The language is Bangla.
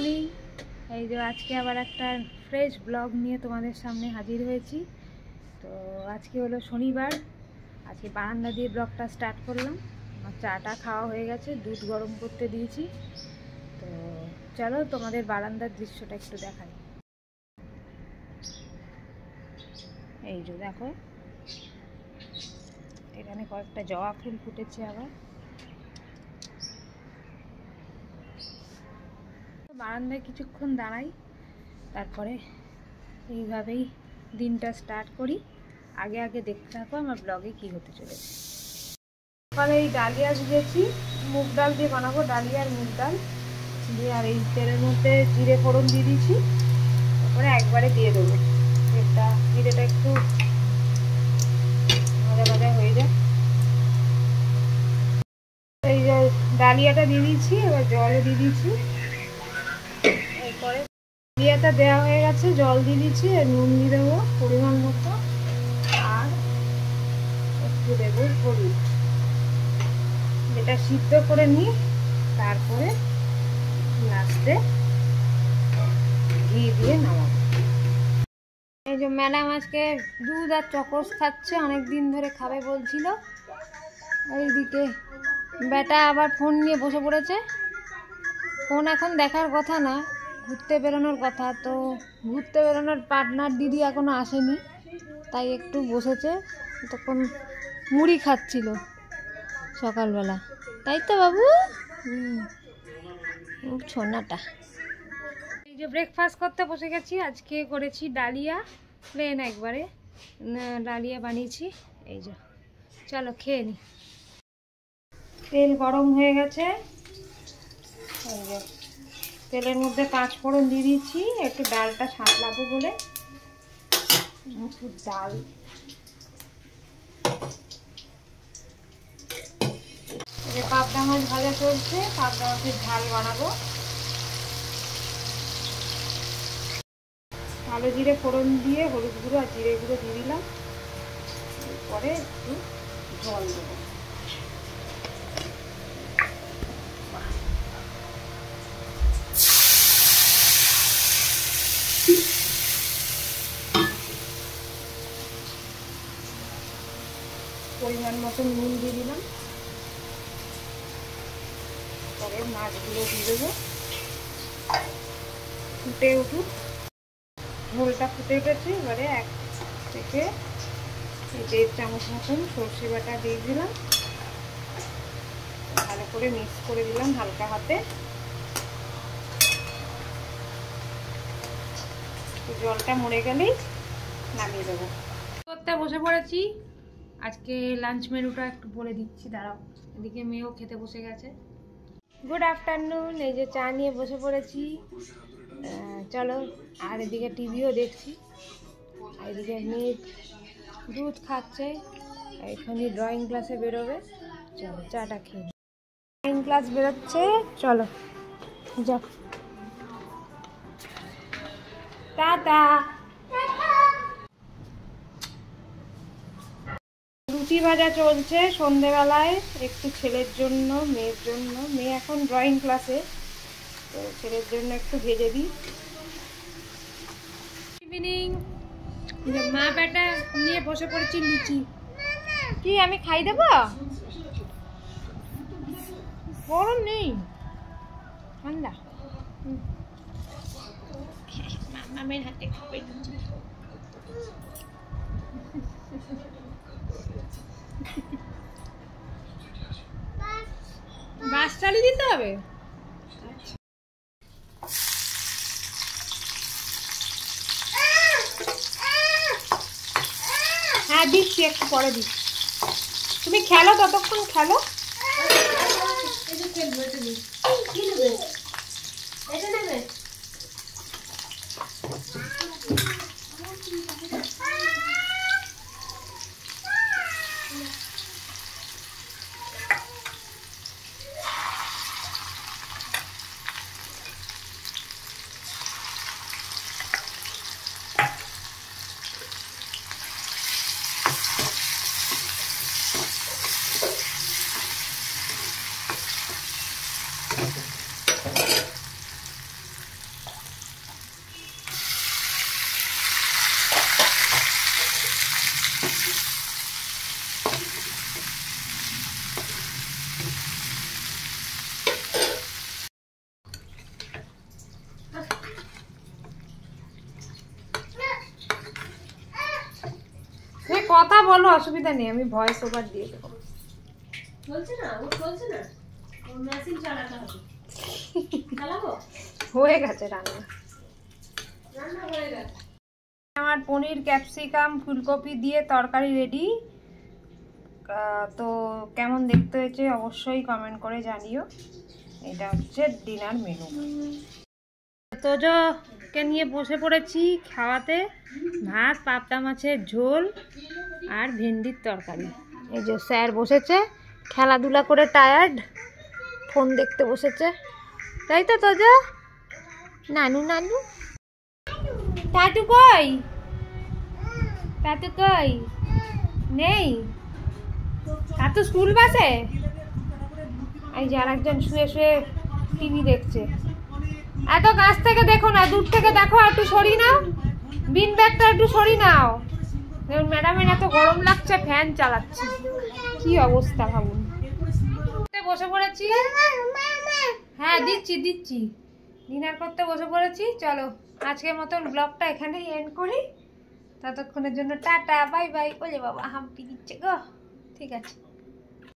মর্নিং। এই যে আজকে আবার একটা ফ্রেশ ব্লগ নিয়ে তোমাদের সামনে হাজির হয়েছি। তো আজকে হলো শনিবার, আজকে বারান্দা দিয়ে ব্লগটা স্টার্ট করলাম। আমার চাটা খাওয়া হয়ে গেছে, দুধ গরম করতে দিয়েছি। তো চলো তোমাদের বারান্দার দৃশ্যটা একটু দেখাই। এই যে দেখো, এখানে কয়েকটা জবা ফুল ফুটেছে। আবার বারান্দায় কিছুক্ষণ দাঁড়াই, তারপরে এইভাবেই দিনটা স্টার্ট করি। আগে আগে দেখতে থাকো আমার ব্লগে কি হতে চলেছে। সকালে এই ডালিয়া ভিজেছি, মুগ ডাল দিয়ে বানাবো, ডালিয়া আর মুগ ডাল দিয়ে। আর এই তেলের মধ্যে জিরে ফোড়ন দিয়ে দিয়েছি, তারপরে একবারে দিয়ে দেবো। জিরেটা একটু ভাজা ভাজা হয়ে যায়। এই যে ডালিয়াটা দিয়ে দিয়েছি, এবার জলও দিয়ে দিয়েছি। এরপরে ডালিয়াটা দেওয়া হয়ে গেছে, জল দিয়ে দিয়েছি, নুন দিয়ে দেবো পরিমাণ মতো, আর একটু দেবো হলুদ। যেটা সিদ্ধ করে নিই, তারপরে লাস্টে ঘি দিয়ে নামাবো। এই যে ম্যাডাম আজকে দুধ আর চকোস খাচ্ছে, অনেক দিন ধরে খাবে বলছিল। এইদিকে বেটা আবার ফোন নিয়ে বসে পড়েছে। ফোন এখন দেখার কথা না, ঘুরতে বেরোনোর কথা। তো ঘুরতে বেরোনোর পার্টনার দিদি এখনো আসেনি, তাই একটু বসেছে। তখন মুড়ি খাচ্ছিল সকালবেলা, তাই তো বাবু? ছোনাটা। এই যে ব্রেকফাস্ট করতে বসে গেছি। আজকে করেছি ডালিয়া, প্লেন একবারে ডালিয়া বানিয়েছি। এই যে চলো খেয়ে নি। তেল গরম হয়ে গেছে, এই যে তেলের মধ্যে 5 ফোড়ন দিয়ে দিয়েছি, একটু ডালটা সাঁতলাবো বলে। মুসুর ডাল, পাবদা মাছ ভাজা চলছে, পাবদা মাছের ঝাল বানাবো। কালো জিরে ফোড়ন দিয়ে হলুদ গুঁড়ো আর জিরে গুঁড়ো দিয়ে দিলাম। এরপরে একটু জল দেবো। পরিমাণ মতো নুন দিয়ে দিলাম। পরে মাছগুলো দিয়ে দেবো। ফুটে উঠুক, ঝোলটা ফুটে উঠেছে। এবারে 1 থেকে 1.5 চামচ মতন সর্ষে বাটা দিয়ে দিলাম, ভালো করে মিক্স করে দিলাম হালকা হাতে। জলটা মরে গেলেই নামিয়ে দেবো। করতে বসে পড়েছি। আজকে লাঞ্চ মেনুটা একটু বলে দিচ্ছি, দাঁড়াও। এদিকে মেয়েও খেতে বসে গেছে। Good afternoon. এই যে চা নিয়ে বসে পড়েছি, চলো। আর এদিকে টিভিও দেখছি। আর এদিকে মেয়ে দুধ খাচ্ছে, এখানে ড্রয়িং ক্লাসে বেরোবে। চলো চাটা খেয়ে। ড্রয়িং ক্লাস বেরোচ্ছে, চলো যাও। টাটা। রুটি ভাজা চলছে সন্ধেবেলায়, একটু ছেলের জন্য, মেয়ের জন্য। মেয়ে এখন ড্রয়িং ক্লাসে, তো ছেলের জন্য একটু ভেজে দিই। ইভিনিং। মা বেটা নিয়ে বসে পড়েছি লুচি। কি আমি খাই দেবো? গরম নেই, ঠান্ডা। মামের হাতে খাবে লুচি। বাস চালিয়ে দিতে হবে। হ্যাঁ দিচ্ছি, একটু পরে দিচ্ছি। তুমি খেলো, ততক্ষণ খেলো। বলো, অসুবিধা নেই, আমি ভয়েস ওভার দিয়ে দেবো। চলছে না, ও চলছে না, ও মেশিন চালাতে হবে। চালাবো? হয়ে গেছে রান্না, রান্না হয়ে গেছে আমার পনির ক্যাপসিকাম ফুলকপি দিয়ে তরকারি রেডি। তো কেমন দেখতে হয়েছে অবশ্যই কমেন্ট করে জানিও। এটা হচ্ছে ডিনার মেনু। তোজোকে নিয়ে বসে পড়েছি খাওয়াতে, ভাত, পাবদা মাছের ঝোল আর ভেন্ডির তরকারি। এই যে স্যার বসেছে, খেলাধুলা করে টায়ার্ড, ফোন দেখতে বসেছে, তাই তো তোজো? নানু নানু টাটু কই? টাটু কই? নেই? টাটু স্কুল বাসে? এই যে আরেকজন শুয়ে শুয়ে টিভি দেখছে। এত কাছ থেকে দেখো না, দূর থেকে দেখো, একটু সরি নাও, বিন ব্যাগটা একটু সরি নাও। ম্যাডামের এত গরম লাগছে, ফ্যান চালাচ্ছে, কি অবস্থা ভাবুন। বসে পড়েছি, হ্যাঁ দিচ্ছি দিচ্ছি, ডিনার করতে বসে পড়েছি। চলো আজকের মতন ব্লগটা এখানেই এন্ড করি। ততক্ষণের জন্য টাটা, বাই বাই। ওলে বাবা হাম্পি দিচ্ছে গো, ঠিক আছে।